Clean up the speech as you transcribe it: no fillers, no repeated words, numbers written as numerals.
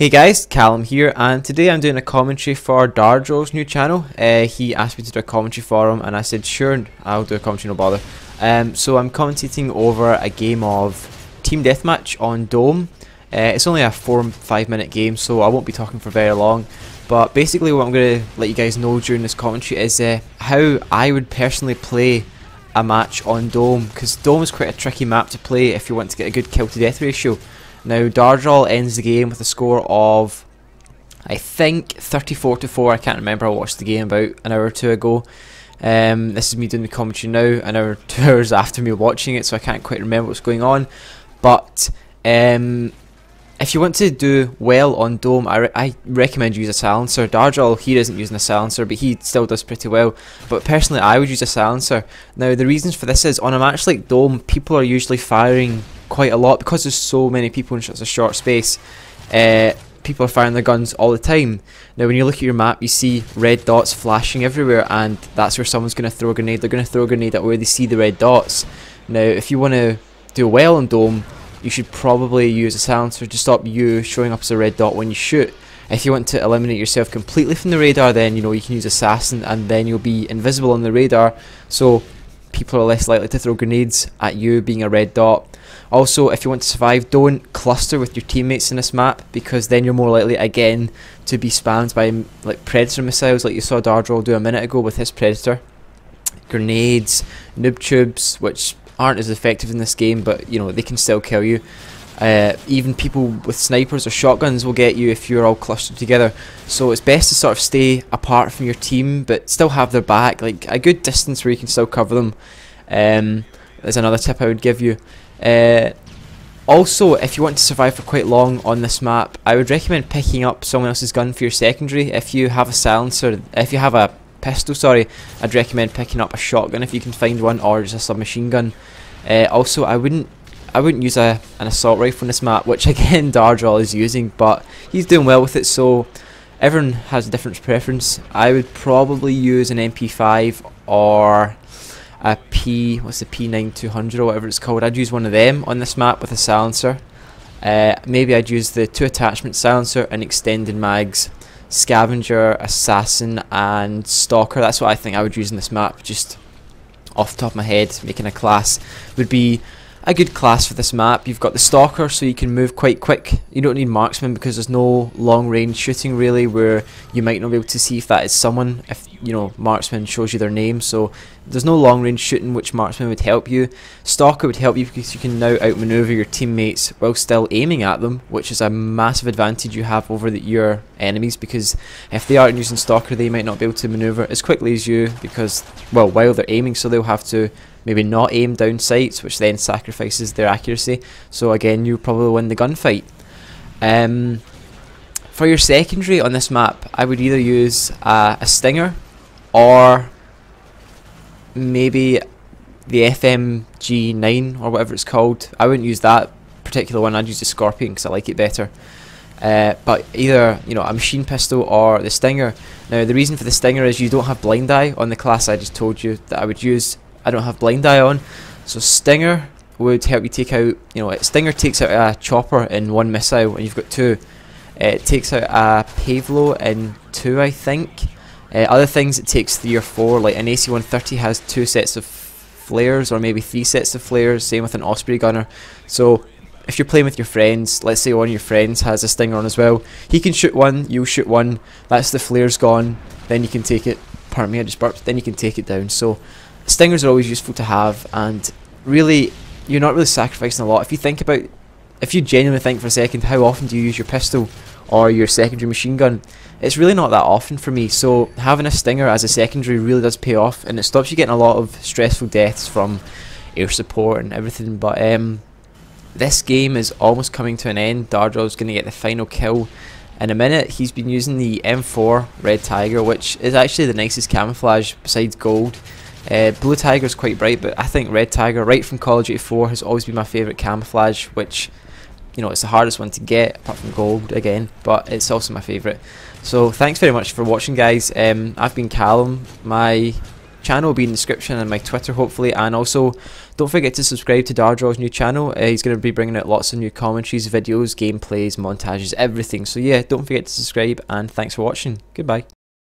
Hey guys, Callum here, and today I'm doing a commentary for Darrdrol's new channel. He asked me to do a commentary for him, and I said sure, I'll do a commentary, no bother. So I'm commentating over a game of Team Deathmatch on Dome. It's only a 4-5 minute game, so I won't be talking for very long. But basically what I'm going to let you guys know during this commentary is how I would personally play a match on Dome, because Dome is quite a tricky map to play if you want to get a good kill to death ratio. Now Darrdrol ends the game with a score of, I think, 34-4. I can't remember, I watched the game about an hour or two ago. This is me doing the commentary now, an hour, 2 hours after me watching it, so I can't quite remember what's going on. But if you want to do well on Dome, I recommend you use a silencer. Darrdrol here isn't using a silencer, but he still does pretty well. But personally, I would use a silencer. Now the reasons for this is, on a match like Dome, people are usually firing quite a lot because there's so many people in such a short space. People are firing their guns all the time. Now when you look at your map, you see red dots flashing everywhere, and that's where someone's going to throw a grenade. They're going to throw a grenade at where they see the red dots. Now if you want to do well on Dome, you should probably use a silencer to stop you showing up as a red dot when you shoot. If you want to eliminate yourself completely from the radar, then you can use assassin, and then you'll be invisible on the radar, so people are less likely to throw grenades at you being a red dot. Also, if you want to survive, don't cluster with your teammates in this map, because then you're more likely again to be spammed by like predator missiles, like you saw Darrdrol do a minute ago with his predator. Grenades, noob tubes, which aren't as effective in this game, but they can still kill you. Even people with snipers or shotguns will get you if you're all clustered together. So it's best to sort of stay apart from your team, but still have their back, like a good distance where you can still cover them. There's another tip I would give you. Also, if you want to survive for quite long on this map, I would recommend picking up someone else's gun for your secondary. If you have a silencer, if you have a pistol, sorry, I'd recommend picking up a shotgun if you can find one, or just a submachine gun. Also, I wouldn't use an assault rifle in this map, which again Darrdrol is using, but he's doing well with it, so everyone has a different preference. I would probably use an MP5 or a what's the P9200 or whatever it's called. I'd use one of them on this map with a silencer. Maybe I'd use the 2 attachment silencer and extended mags, scavenger, assassin and stalker. That's what I think I would use in this map, just off the top of my head. Making a class would be a good class for this map. You've got the stalker, so you can move quite quick. You don't need marksman because there's no long range shooting really, where you might not be able to see if that is someone, if marksman shows you their name. So there's no long range shooting, which marksman would help you. Stalker would help you because you can now outmaneuver your teammates while still aiming at them, which is a massive advantage you have over your enemies, because if they aren't using stalker, they might not be able to maneuver as quickly as you, because, well, while they're aiming, so they'll have to maybe not aim down sights, which then sacrifices their accuracy. So again, you probably win the gunfight. For your secondary on this map, I would either use a stinger or maybe the FMG9 or whatever it's called. I wouldn't use that particular one, I'd use the Scorpion because I like it better. But either a machine pistol or the stinger. Now the reason for the stinger is you don't have blind eye on the class I just told you that I would use. I don't have blind eye on, so stinger would help you take out, stinger takes out a chopper in 1 missile, and you've got 2. It takes out a Pavlo in 2, I think. Other things it takes 3 or 4, like an AC-130 has 2 sets of flares, or maybe 3 sets of flares, same with an Osprey gunner. So if you're playing with your friends, let's say one of your friends has a stinger on as well, he can shoot one, you shoot one, that's the flares gone, then you can take it, pardon me I just burped, then you can take it down. So stingers are always useful to have, and really you're not really sacrificing a lot. If you genuinely think for a second, how often do you use your pistol or your secondary machine gun? It's really not that often for me, so having a stinger as a secondary really does pay off, and it stops you getting a lot of stressful deaths from air support and everything. But this game is almost coming to an end. Darrdrol's going to get the final kill in a minute. He's been using the M4 Red Tiger, which is actually the nicest camouflage besides gold. Blue Tiger is quite bright, but I think Red Tiger, right from Call of Duty 4, has always been my favourite camouflage, which, it's the hardest one to get, apart from gold again, but it's also my favourite. So thanks very much for watching, guys. I've been Callum. My channel will be in the description, and my Twitter hopefully, and also don't forget to subscribe to Darrdrol's new channel. He's going to be bringing out lots of new commentaries, videos, gameplays, montages, everything. So yeah, don't forget to subscribe, and thanks for watching. Goodbye.